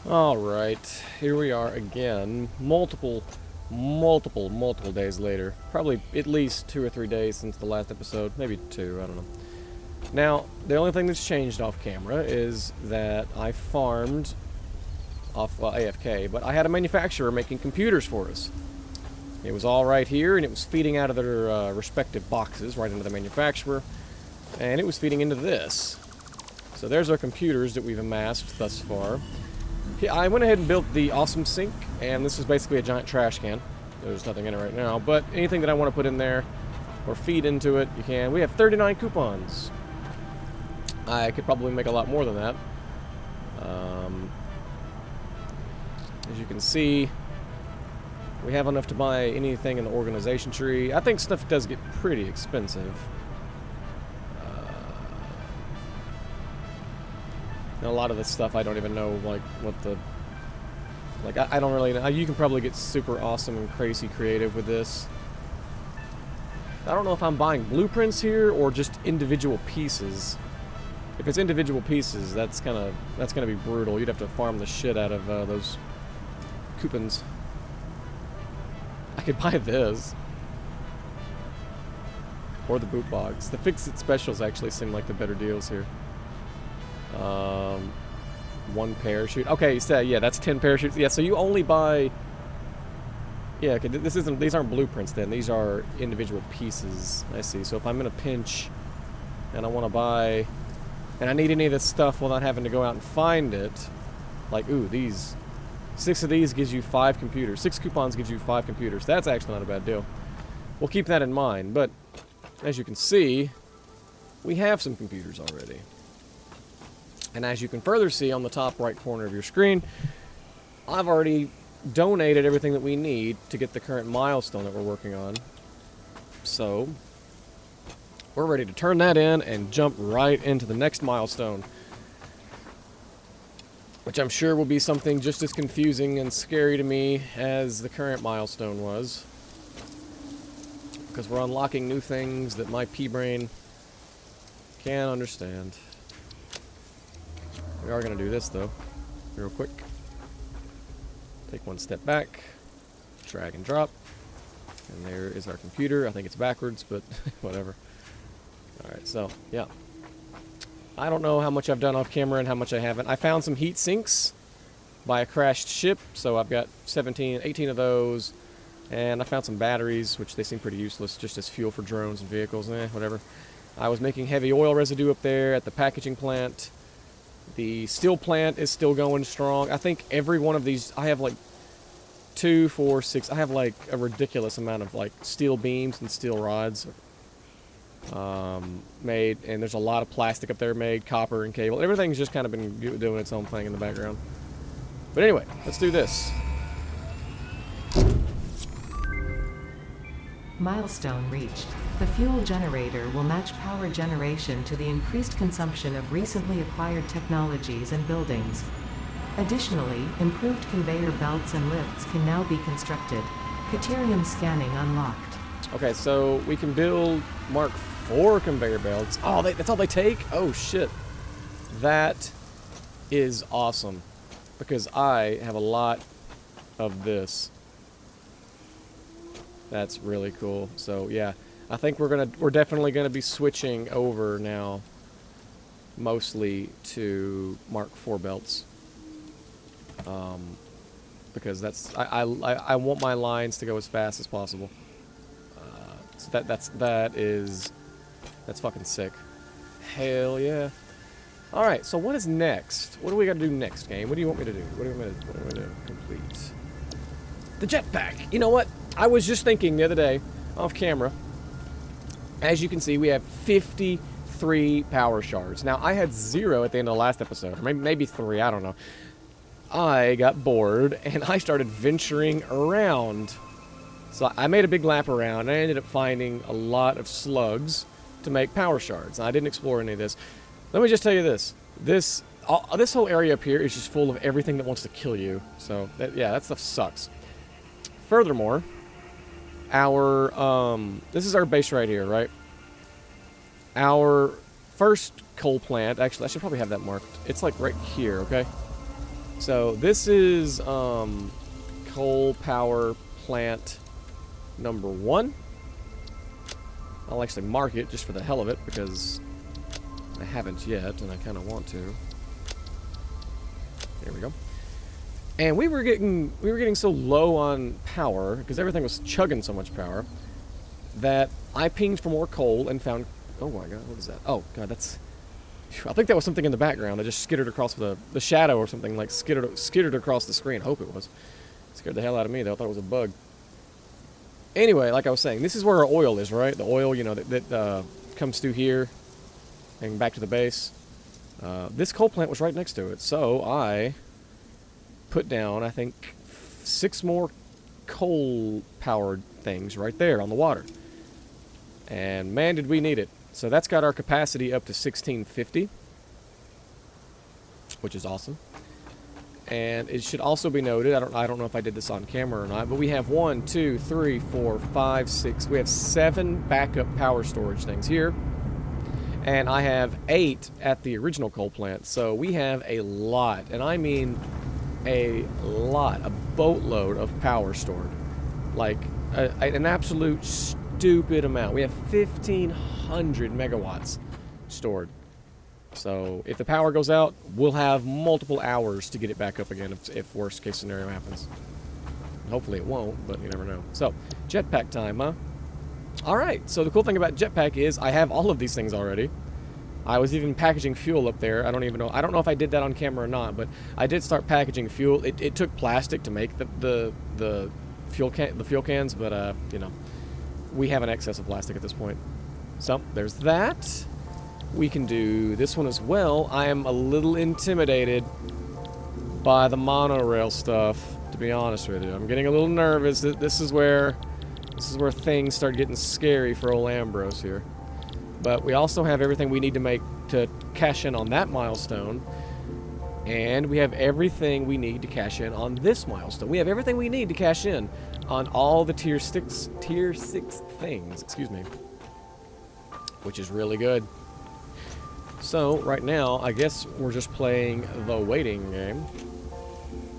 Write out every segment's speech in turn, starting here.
Alright, here we are again. Multiple days later. Probably at least 2 or 3 days since the last episode. Maybe 2, I don't know. Now, the only thing that's changed off camera is that I farmed off, well, AFK, but I had a manufacturer making computers for us. It was all right here, and it was feeding out of their respective boxes right into the manufacturer, and it was feeding into this. So there's our computers that we've amassed thus far. I went ahead and built the awesome sink, and this is basically a giant trash can. There's nothing in it right now, but anything that I want to put in there or feed into it, you can. We have 39 coupons. I could probably make a lot more than that. As you can see, we have enough to buy anything in the organization tree. I think stuff does get pretty expensive. And a lot of this stuff I don't even know, like, what the... Like, I don't really know. You can probably get super awesome and crazy creative with this. I don't know if I'm buying blueprints here or just individual pieces. If it's individual pieces, that's gonna be brutal. You'd have to farm the shit out of those coupons. I could buy this. Or the boot box. The fix-it specials actually seem like the better deals here. 1 parachute. Okay, so yeah, that's 10 parachutes. Yeah, so you only buy... Yeah, okay, these aren't blueprints then. These are individual pieces. I see. So if I'm in a pinch and I want to buy... And I need any of this stuff without having to go out and find it. Like, ooh, these... 6 of these gives you 5 computers. 6 coupons gives you 5 computers. That's actually not a bad deal. We'll keep that in mind. But, as you can see, we have some computers already. And as you can further see on the top right corner of your screen, I've already donated everything that we need to get the current milestone that we're working on. So, we're ready to turn that in and jump right into the next milestone. Which I'm sure will be something just as confusing and scary to me as the current milestone was. Because we're unlocking new things that my pea-brain can't understand. We are going to do this, though, real quick. Take 1 step back, drag and drop, and there is our computer. I think it's backwards, but whatever. Alright, so, yeah. I don't know how much I've done off camera and how much I haven't. I found some heat sinks by a crashed ship, so I've got 18 of those, and I found some batteries, which they seem pretty useless, just as fuel for drones and vehicles, whatever. I was making heavy oil residue up there at the packaging plant. The steel plant is still going strong. I think every one of these, I have like 2, 4, 6, I have like a ridiculous amount of like steel beams and steel rods made, and there's a lot of plastic up there made, copper and cable. Everything's just kind of been doing its own thing in the background. But anyway, let's do this. Milestone reached. The fuel generator will match power generation to the increased consumption of recently acquired technologies and buildings. Additionally, improved conveyor belts and lifts can now be constructed. Caterium scanning unlocked. Okay, so we can build Mark IV conveyor belts. Oh, that's all they take? Oh, shit. That is awesome. Because I have a lot of this. That's really cool. So, yeah. I think we're definitely gonna be switching over now, mostly to Mark IV belts, because I want my lines to go as fast as possible. So that's fucking sick. Hell yeah! All right, so what is next? What do we got to do next, game? What do you want me to do? What do you want me to complete? The jetpack. You know what? I was just thinking the other day, off camera. As you can see, we have 53 power shards. Now, I had 0 at the end of the last episode. Or maybe 3, I don't know. I got bored, and I started venturing around. So I made a big lap around, and I ended up finding a lot of slugs to make power shards. Now, I didn't explore any of this. Let me just tell you this. This whole area up here is just full of everything that wants to kill you. So, yeah, that stuff sucks. Furthermore... this is our base right here, right? Our first coal plant, actually, I should probably have that marked. It's like right here, okay? So this is coal power plant number 1. I'll actually mark it just for the hell of it because I haven't yet, and I kind of want to. There we go. And we were getting so low on power because everything was chugging so much power that I pinged for more coal and found. Oh my god, what is that? Oh god, that's. I think that was something in the background that just skittered across the shadow or something, like skittered across the screen. I hope it was. Scared the hell out of me though. I thought it was a bug. Anyway, like I was saying, this is where our oil is, right? The oil, you know, that comes through here and back to the base. This coal plant was right next to it, so I put down, I think, 6 more coal-powered things right there on the water. And man, did we need it. So that's got our capacity up to 1650, which is awesome. And it should also be noted, I don't know if I did this on camera or not, but we have 1, 2, 3, 4, 5, 6. We have 7 backup power storage things here. And I have 8 at the original coal plant. So we have a lot, and I mean a lot, a boatload of power stored. Like an absolute stupid amount. We have 1,500 megawatts stored. So if the power goes out, we'll have multiple hours to get it back up again if worst case scenario happens. Hopefully it won't, but you never know. So, jetpack time, huh? Alright, so the cool thing about jetpack is I have all of these things already. I was even packaging fuel up there. I don't even know. I don't know if I did that on camera or not, but I did start packaging fuel. It took plastic to make the fuel cans, but you know, we have an excess of plastic at this point. So, there's that. We can do this one as well. I am a little intimidated by the monorail stuff, to be honest with you. I'm getting a little nervous. This is where things start getting scary for old Ambrose here. But we also have everything we need to cash in on that milestone. And we have everything we need to cash in on this milestone. We have everything we need to cash in on all the tier 6 things, excuse me. Which is really good. So, right now, I guess we're just playing the waiting game.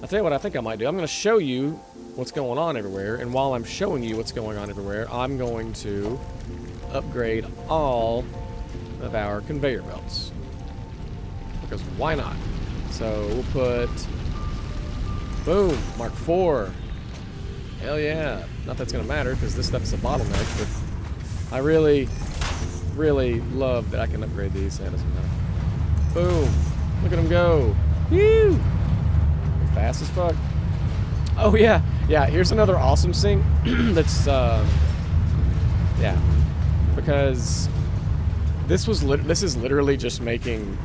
I'll tell you what I think I might do. I'm going to show you what's going on everywhere, and while I'm showing you what's going on everywhere, I'm going to upgrade all of our conveyor belts. Because why not? So, we'll put... Boom! Mark 4. Hell yeah. Not that's going to matter, because this stuff's a bottleneck, but I really love that I can upgrade these. Yeah, doesn't matter. Boom! Look at them go! Woo! They're fast as fuck. Oh yeah, yeah. Here's another awesome thing. That's yeah, because this is literally just making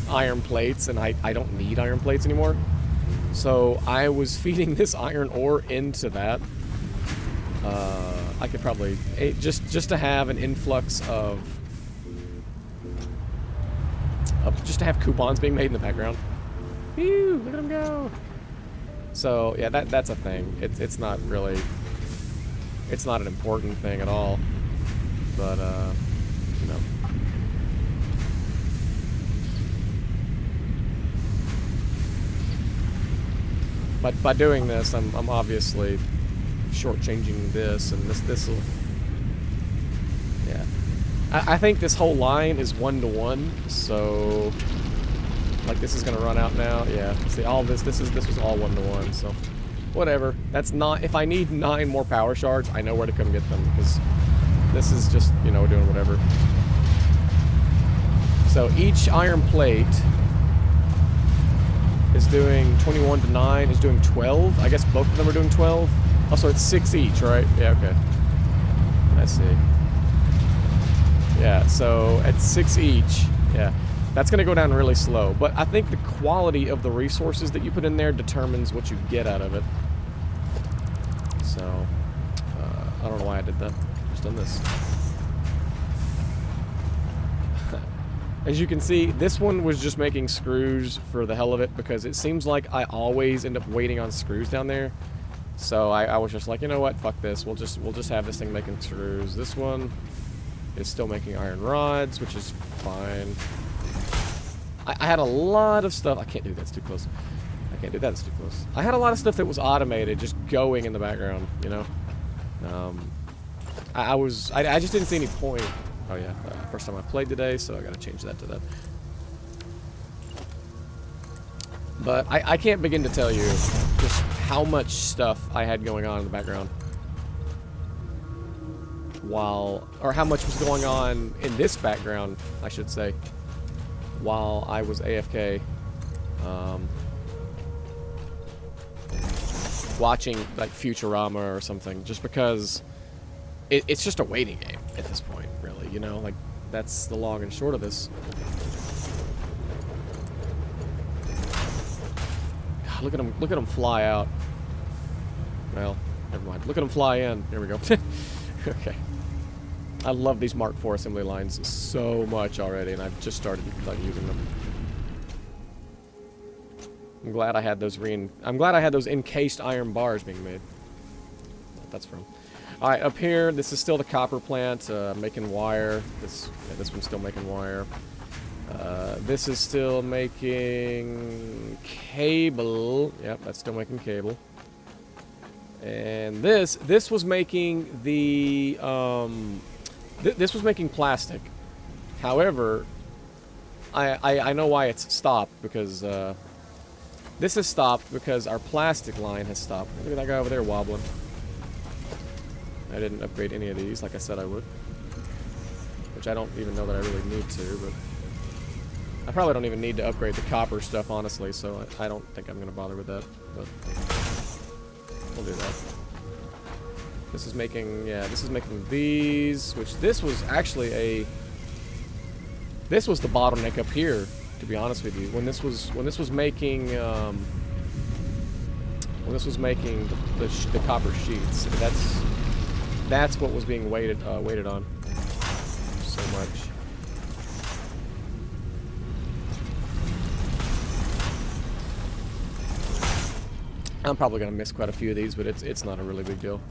iron plates, and I don't need iron plates anymore. So I was feeding this iron ore into that. I could probably just to have an influx of just to have coupons being made in the background. Whew, look at them go. So yeah, that's a thing. It's not really, it's not an important thing at all. But you know. But by doing this, I'm obviously shortchanging this, and this will. Yeah, I think this whole line is 1-to-1, so like this is gonna run out now. Yeah, see, all this was all 1-to-1, so whatever. That's not. If I need 9 more power shards, I know where to come get them, because this is just, you know, doing whatever. So each iron plate is doing 21 to 9, is doing 12. I guess both of them are doing 12. Also, it's 6 each, right? Yeah, okay. I see. Yeah, so at 6 each, yeah, that's going to go down really slow. But I think the quality of the resources that you put in there determines what you get out of it. So, I don't know why I did that. Just done this. As you can see, this one was just making screws for the hell of it, because it seems like I always end up waiting on screws down there. So I was just like, you know what, fuck this. We'll just have this thing making screws. This one is still making iron rods, which is fine. I had a lot of stuff. I can't do that, it's too close. I Can't do that, it's too close. I had a lot of stuff that was automated, just going in the background, you know? I just didn't see any point. Oh yeah, first time I played today, so I gotta change that to that. But I can't begin to tell you just how much stuff I had going on in the background. Or how much was going on in this background, I should say, while I was AFK. Watching like Futurama or something, just because it's just a waiting game at this point, really, you know, like that's the long and short of this. God, look at them fly out. Well, never mind. Look at them fly in. There we go. Okay. I love these Mark IV assembly lines so much already, and I've just started like using them. I'm glad I had those encased iron bars being made. That's from. All right, up here, this is still the copper plant, making wire. This one's still making wire. This is still making cable. Yep, that's still making cable. And this was making the this was making plastic. However, I know why it's stopped, because this has stopped because our plastic line has stopped. Look at that guy over there wobbling. I didn't upgrade any of these like I said I would. Which I don't even know that I really need to, but I probably don't even need to upgrade the copper stuff, honestly, so I don't think I'm going to bother with that. But we'll do that. This is making, yeah, this is making these, which this was actually this was the bottleneck up here, to be honest with you. When this was making the copper sheets, that's what was being waited on so much. I'm probably gonna miss quite a few of these, but it's not a really big deal.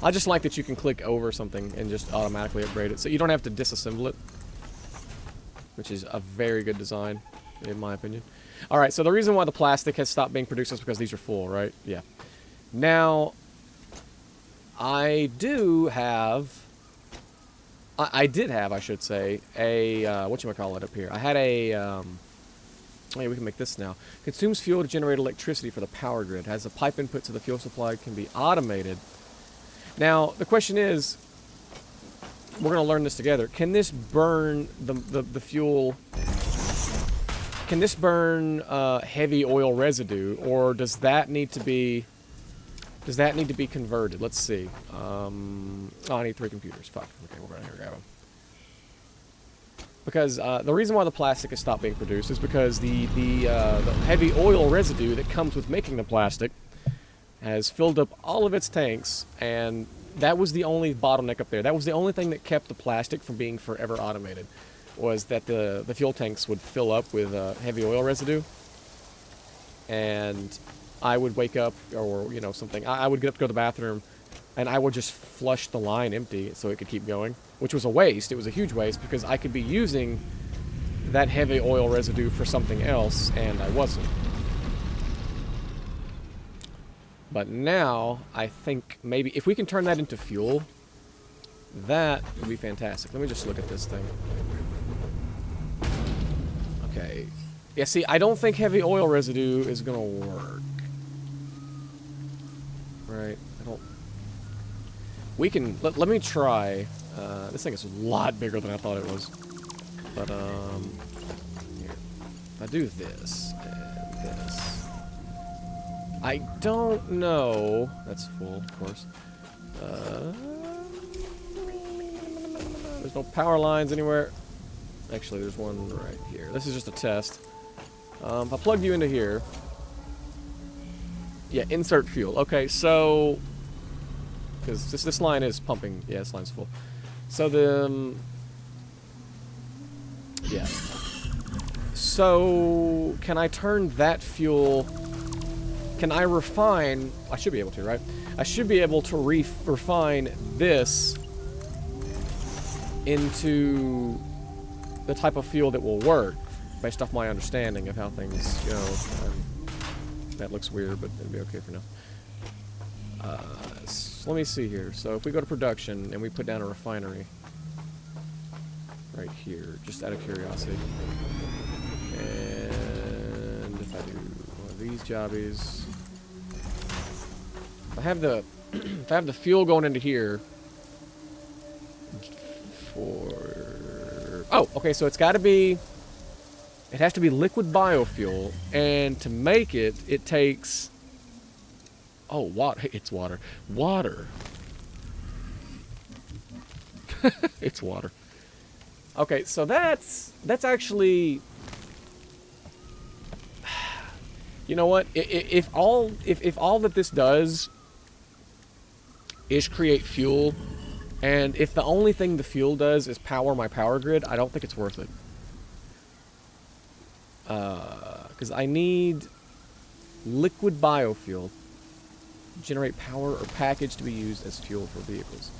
I just like that you can click over something and just automatically upgrade it, so you don't have to disassemble it, which is a very good design, in my opinion. All right, so the reason why the plastic has stopped being produced is because these are full, right? Yeah. Now, I did have, I should say, a whatchamacallit up here. I had a oh yeah, we can make this now. Consumes fuel to generate electricity for the power grid. Has a pipe input so the fuel supply can be automated. Now, the question is, we're going to learn this together. Can this burn the fuel? Can this burn heavy oil residue, or does that need to be converted? Let's see. Oh, I need 3 computers. Fuck. Okay, we'll go ahead and grab them. Because the reason why the plastic has stopped being produced is because the heavy oil residue that comes with making the plastic has filled up all of its tanks, and that was the only bottleneck up there. That was the only thing that kept the plastic from being forever automated, was that the fuel tanks would fill up with heavy oil residue, and I would wake up, or you know, something. I would get up to go to the bathroom, and I would just flush the line empty so it could keep going, which was a waste. It was a huge waste because I could be using that heavy oil residue for something else, and I wasn't. But now, I think maybe if we can turn that into fuel, that would be fantastic. Let me just look at this thing. Okay. Yeah, see, I don't think heavy oil residue is going to work. Right? I don't... We can... Let me try... this thing is a lot bigger than I thought it was. But, here. If I do this, and this... I don't know... That's full, of course. There's no power lines anywhere. Actually, there's one right here. This is just a test. If I plug you into here... Yeah, insert fuel. Okay, so... Because this line is pumping. Yeah, this line's full. So the... yeah. So... Can I turn that fuel... Can I refine... I should be able to, right? I should be able to refine this into the type of fuel that will work, based off my understanding of how things go. That looks weird, but it'll be okay for now. So let me see here. So if we go to production and we put down a refinery right here, just out of curiosity. And if I do one of these jobbies, if I have the if I have the fuel going into here for okay, so it's got to be. It has to be liquid biofuel, and to make it, it takes... Oh, water. It's water. Water. It's water. Okay, so that's actually... You know what? If all that this does is create fuel, and if the only thing the fuel does is power my power grid, I don't think it's worth it. Because I need liquid biofuel to generate power or package to be used as fuel for vehicles.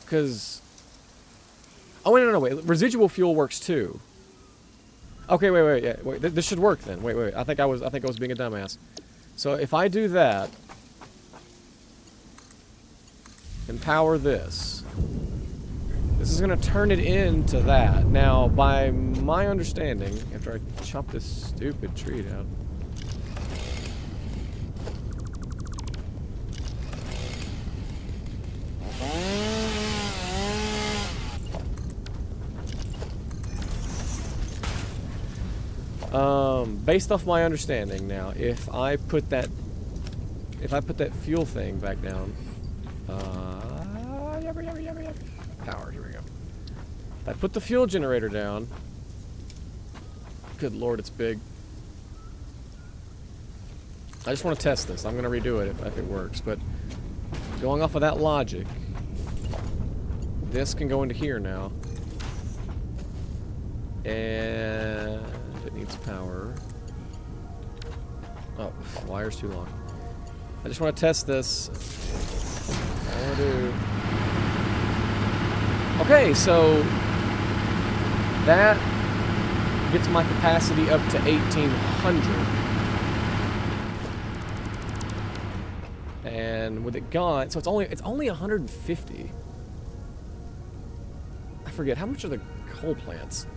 Because... Oh, wait, no, wait. Residual fuel works too. Okay, wait. This should work then. Wait. I think I was being a dumbass. So if I do that and power this, this is going to turn it into that. Now, by my understanding, after I chop this stupid tree down, based off my understanding now, if I put that fuel thing back down, power, here we go. If I put the fuel generator down, good lord, it's big. I just want to test this. I'm going to redo it if it works, but going off of that logic, this can go into here now. And it needs power. Oh, wire's too long. I just want to test this. I want to do... Okay, so that gets my capacity up to 1,800. And with it gone, so it's only 150. I forget, how much are the coal plants?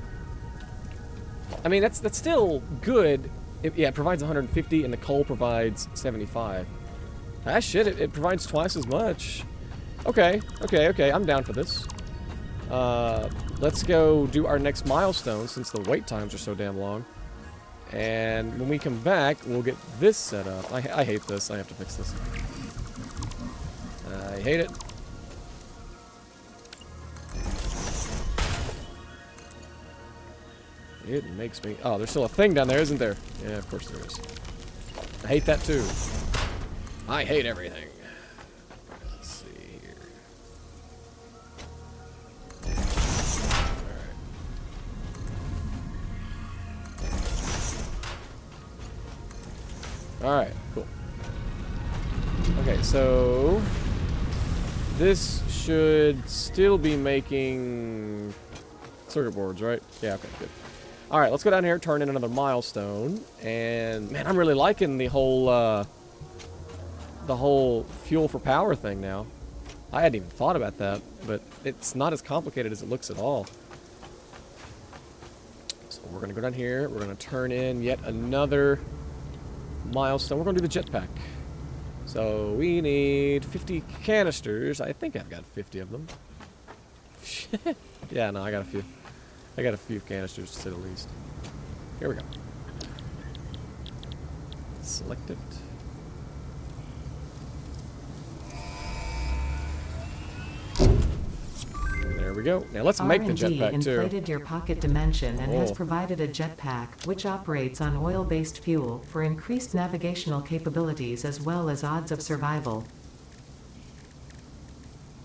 I mean, that's still good. Yeah, it provides 150 and the coal provides 75. Ah, shit, it provides twice as much. Okay, I'm down for this. Let's go do our next milestone since the wait times are so damn long. And when we come back, we'll get this set up. I hate this. I have to fix this. I hate it. It makes me... Oh, there's still a thing down there, isn't there? Yeah, of course there is. I hate that too. I hate everything. Let's see here. Alright, cool. Okay, so... This should still be making circuit boards, right? Yeah, okay, good. Alright, let's go down here, turn in another milestone, and man, I'm really liking the whole fuel for power thing now. I hadn't even thought about that, but it's not as complicated as it looks at all. So we're gonna go down here, we're gonna turn in yet another milestone. We're gonna do the jetpack. So we need 50 canisters. I think I've got 50 of them. Yeah, no, I got a few. I got a few canisters to say the least. Here we go. Select it. There we go. Now let's make the jetpack too. Inflated your pocket dimension and has provided a jetpack which operates on oil-based fuel for increased navigational capabilities as well as odds of survival.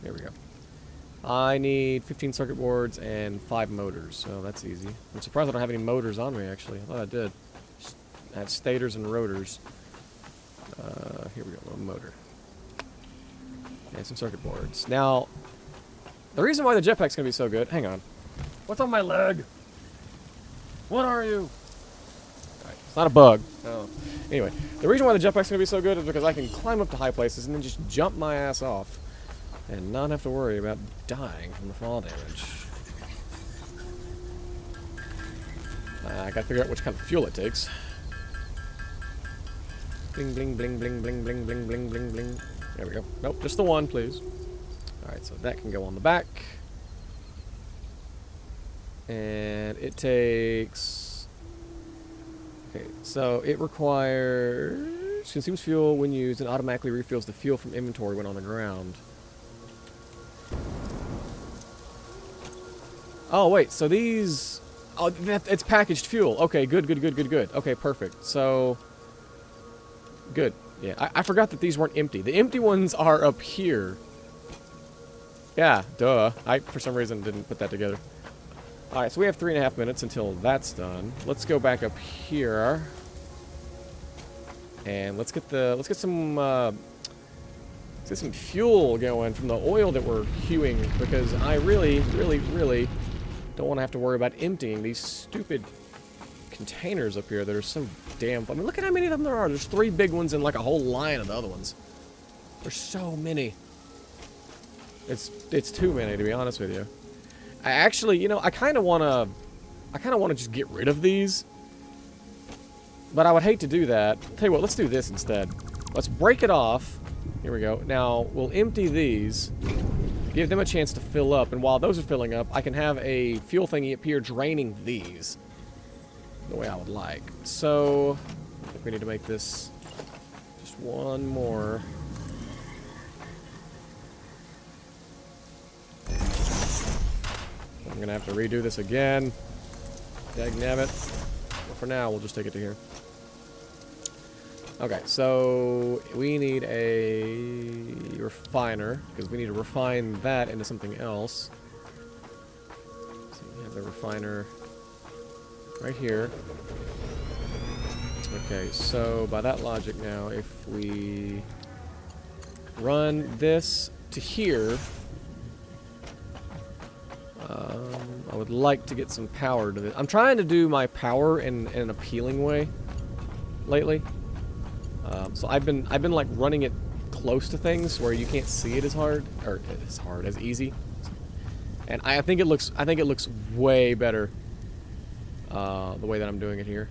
There we go. I need 15 circuit boards and 5 motors, so that's easy. I'm surprised I don't have any motors on me, actually. I thought I did. I have stators and rotors. Here we go, a motor. And some circuit boards. Now, the reason why the jetpack's going to be so good... Hang on. What's on my leg? What are you? Alright, Not a bug. Oh. Anyway, the reason why the jetpack's going to be so good is because I can climb up to high places and then just jump my ass off. And not have to worry about dying from the fall damage. I gotta figure out which kind of fuel it takes. Bling, bling, bling, bling, bling, bling, bling, bling, bling, bling. There we go. Nope, just the one, please. Alright, so that can go on the back. And it takes... Okay, so it requires... Consumes fuel when used and automatically refills the fuel from inventory when on the ground. Oh, wait, so these... Oh, it's packaged fuel. Okay, good, good, good, good, good. Okay, perfect. So... Good. Yeah, I forgot that these weren't empty. The empty ones are up here. Yeah, duh. I, for some reason, didn't put that together. Alright, so we have 3.5 minutes until that's done. Let's go back up here. And let's get some fuel going from the oil that we're hewing, because I really, really, really don't want to have to worry about emptying these stupid containers up here that are so damn... I mean, look at how many of them there are. There's 3 big ones and like a whole line of the other ones. There's so many. It's too many, to be honest with you. I actually, you know, I kind of want to just get rid of these. But I would hate to do that. Tell you what, let's do this instead. Let's break it off. Here we go. Now, we'll empty these. Give them a chance to fill up. And while those are filling up, I can have a fuel thingy up here draining these. The way I would like. So, I think we need to make this just one more. I'm going to have to redo this again. Dagnabbit. But for now, we'll just take it to here. Okay, so we need a refiner, because we need to refine that into something else. So we have the refiner right here. Okay, so by that logic now, if we run this to here, I would like to get some power to this. I'm trying to do my power in an appealing way lately. So I've been like running it close to things where you can't see it as hard, or as easy. And I think it looks way better the way that I'm doing it here.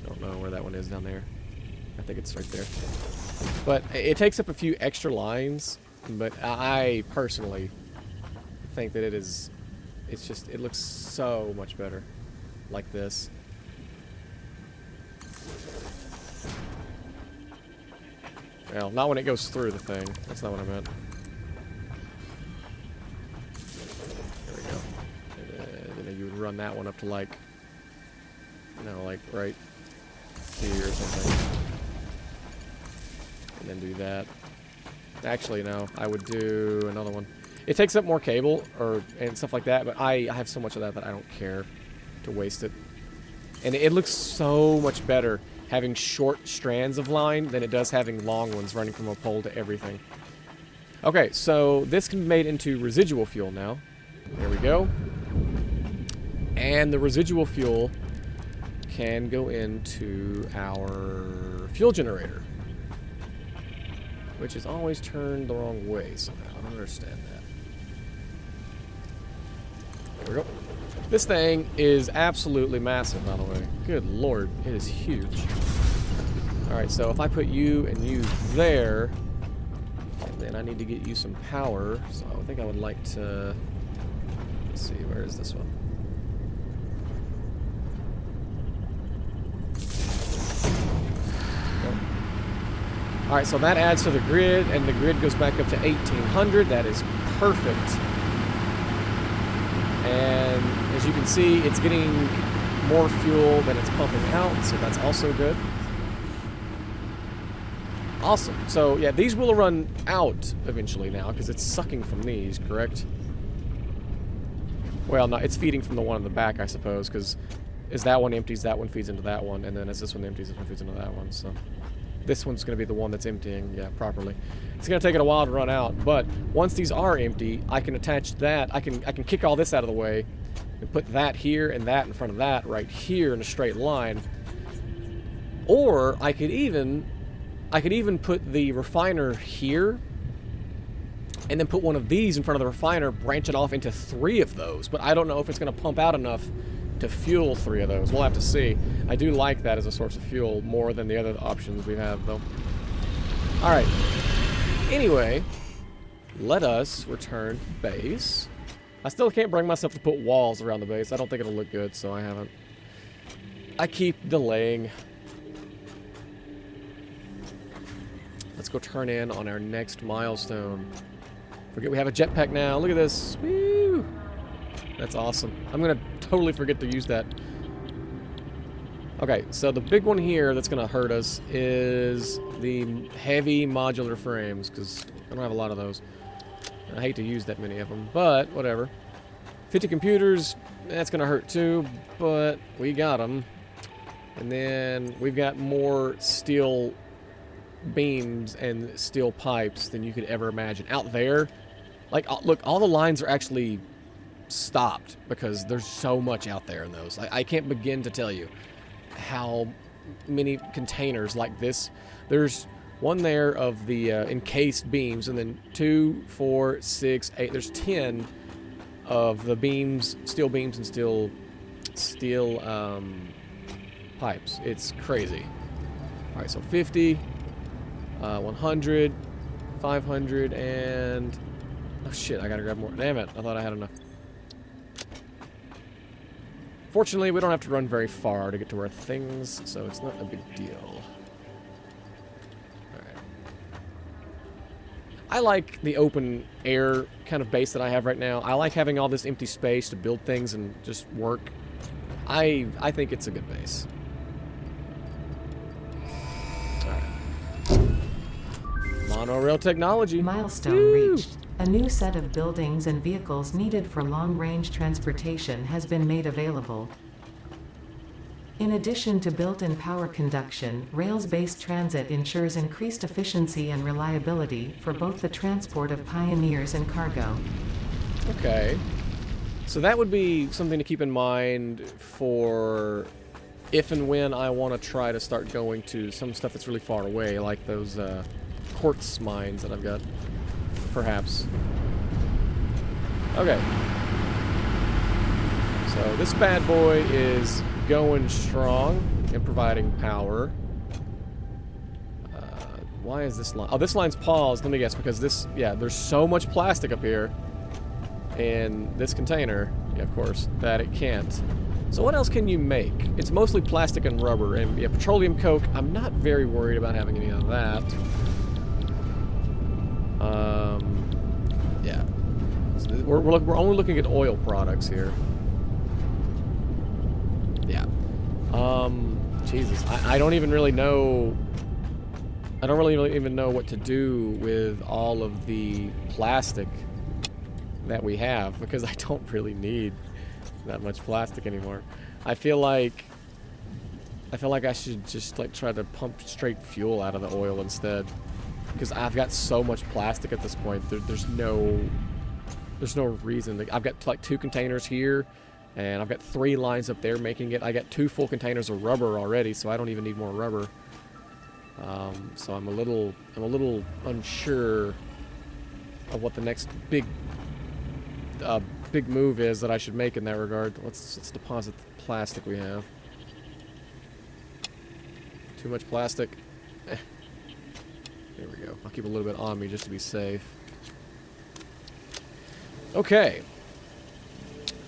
Don't know where that one is down there. I think it's right there. But it takes up a few extra lines, but I personally think that it looks so much better like this. Well, not when it goes through the thing. That's not what I meant. There we go. And then you would run that one up to like, you know, like right here or something. And then do that. Actually, no. I would do another one. It takes up more cable and stuff like that, but I have so much of that I don't care to waste it. And it looks so much better having short strands of line than it does having long ones running from a pole to everything. Okay, so this can be made into residual fuel now. There we go. And the residual fuel can go into our fuel generator, which is always turned the wrong way somehow. I don't understand that. There we go. This thing is absolutely massive, by the way. Good lord, it is huge. Alright, so if I put you and you there, then I need to get you some power. So I think I would like to... Let's see, where is this one? Nope. Alright, so that adds to the grid, and the grid goes back up to 1800. That is perfect. And as you can see, it's getting more fuel than it's pumping out, so that's also good. Awesome. So, yeah, these will run out eventually now, because it's sucking from these, correct? Well, no, it's feeding from the one in the back, I suppose, because as that one empties, that one feeds into that one, and then as this one empties, this one feeds into that one, so... This one's going to be the one that's emptying, yeah, properly. It's going to take it a while to run out, but once these are empty, I can attach that. I can kick all this out of the way and put that here and that in front of that right here in a straight line. Or I could even put the refiner here, and then put one of these in front of the refiner, branch it off into 3 of those. But I don't know if it's going to pump out enough to fuel 3 of those. We'll have to see. I do like that as a source of fuel more than the other options we have, though. Alright. Anyway, let us return to base. I still can't bring myself to put walls around the base. I don't think it'll look good, so I haven't. I keep delaying. Let's go turn in on our next milestone. Forget we have a jetpack now. Look at this. Woo! That's awesome. I'm going to totally forget to use that. Okay, so the big one here that's going to hurt us is the heavy modular frames, because I don't have a lot of those. I hate to use that many of them, but whatever. 50 computers, that's going to hurt too, but we got them. And then we've got more steel beams and steel pipes than you could ever imagine. Out there, like, look, all the lines are actually stopped because there's so much out there in those. I can't begin to tell you how many containers like this. There's one there of the encased beams, and then 2, 4, 6, 8. There's 10 of the beams, steel beams, and steel pipes. It's crazy. All right, so 50, 100, 500, and oh shit! I gotta grab more. Damn it! I thought I had enough. Fortunately, we don't have to run very far to get to our things, so it's not a big deal. I like the open air kind of base that I have right now. I like having all this empty space to build things and just work. I think it's a good base. Alright. Monorail technology. Milestone Woo! reached. A new set of buildings and vehicles needed for long-range transportation has been made available. In addition to built-in power conduction, rails-based transit ensures increased efficiency and reliability for both the transport of pioneers and cargo. Okay. So that would be something to keep in mind for if and when I want to try to start going to some stuff that's really far away, like those quartz mines that I've got, perhaps. Okay. So this bad boy is going strong and providing power. Why is this line? Oh, this line's paused. Let me guess, because this, yeah, there's so much plastic up here in this container, yeah, of course, that it can't. So what else can you make? It's mostly plastic and rubber, and yeah, petroleum coke. I'm not very worried about having any of that. Yeah. So we're only looking at oil products here. Yeah. Jesus, I don't even really know. I don't really even know what to do with all of the plastic that we have, because I don't really need that much plastic anymore. I feel like I should just like try to pump straight fuel out of the oil instead, because I've got so much plastic at this point. There's no reason. I've got like 2 containers here, and I've got 3 lines up there making it. I got 2 full containers of rubber already, so I don't even need more rubber. So I'm a little unsure of what the next big move is that I should make in that regard. Let's deposit the plastic we have. Too much plastic. There we go. I'll keep a little bit on me just to be safe. Okay.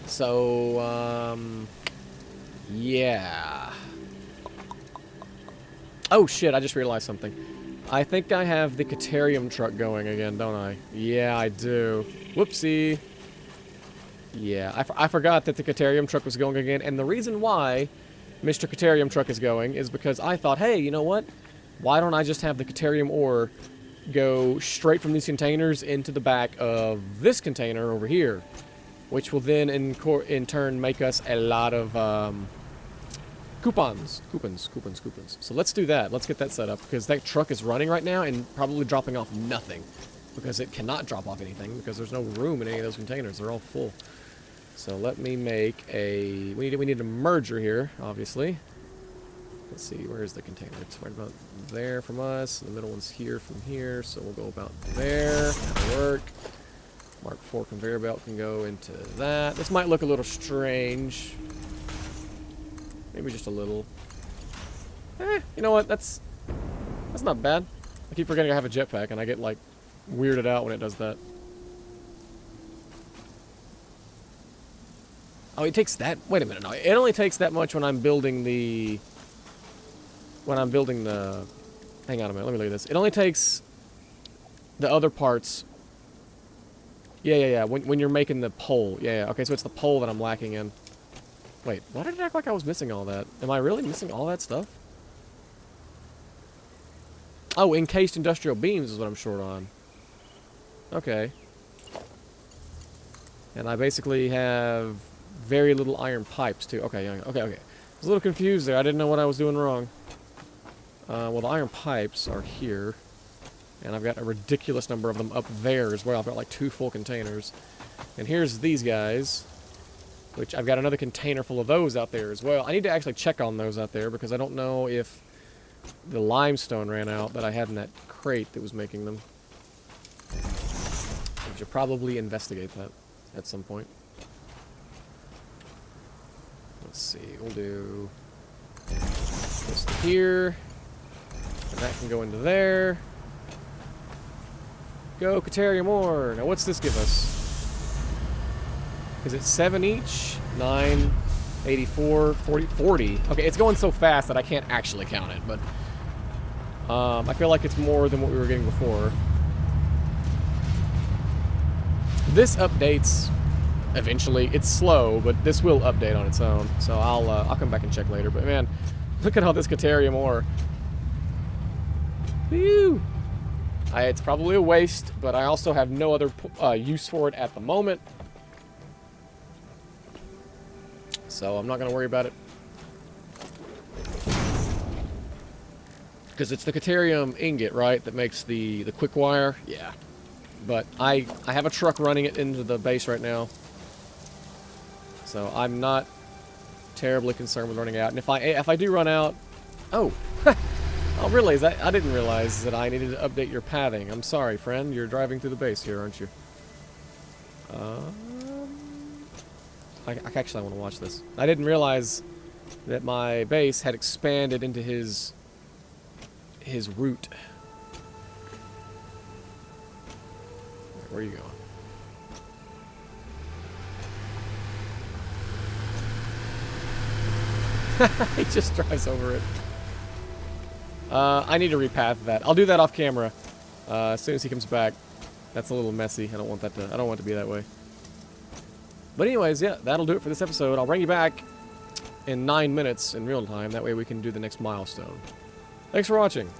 So, yeah. Oh shit, I just realized something. I think I have the Caterium truck going again, don't I? Yeah, I do. Whoopsie. Yeah, I forgot that the Caterium truck was going again, and the reason why Mr. Caterium truck is going is because I thought, hey, you know what? Why don't I just have the Caterium ore go straight from these containers into the back of this container over here, which will then in turn make us a lot of coupons. So let's do that. Let's get that set up, because that truck is running right now and probably dropping off nothing, because it cannot drop off anything because there's no room in any of those containers. They're all full. So let me make a... We need a merger here, obviously. Let's see, where's the container? It's right about there from us. The middle one's here from here, so we'll go about there. That'll work. Mark 4 conveyor belt can go into that. This might look a little strange. Maybe just a little. You know what? That's not bad. I keep forgetting I have a jetpack, and I get, like, weirded out when it does that. Oh, it takes that? Wait a minute, no. It only takes that much when I'm building the... Hang on a minute, let me look at this. It only takes the other parts... Yeah. When you're making the pole. Yeah. Okay, so it's the pole that I'm lacking in. Wait, why did it act like I was missing all that? Am I really missing all that stuff? Oh, encased industrial beams is what I'm short on. Okay. And I basically have very little iron pipes, too. Okay. I was a little confused there. I didn't know what I was doing wrong. Well, the iron pipes are here. And I've got a ridiculous number of them up there as well. I've got like 2 full containers. And here's these guys, which I've got another container full of those out there as well. I need to actually check on those out there because I don't know if the limestone ran out that I had in that crate that was making them. I should probably investigate that at some point. Let's see, we'll do this to here. And that can go into there. Go, Kateria more. Now, what's this give us? Is it 7 each? 9, 84, 40, 40. Okay, it's going so fast that I can't actually count it, but I feel like it's more than what we were getting before. This updates eventually. It's slow, but this will update on its own. So I'll come back and check later. But man, look at all this Kateria more. Whew. It's probably a waste, but I also have no other use for it at the moment. So I'm not going to worry about it. Because it's the Caterium ingot, right, that makes the quick wire? Yeah. But I have a truck running it into the base right now. So I'm not terribly concerned with running out. And if I do run out... Oh! Oh, really? I didn't realize that I needed to update your pathing. I'm sorry, friend. You're driving through the base here, aren't you? I actually want to watch this. I didn't realize that my base had expanded into his route. Where are you going? He just drives over it. I need to repath that. I'll do that off camera as soon as he comes back. That's a little messy. I don't want it to be that way. But anyways, yeah, that'll do it for this episode. I'll bring you back in 9 minutes in real time. That way we can do the next milestone. Thanks for watching.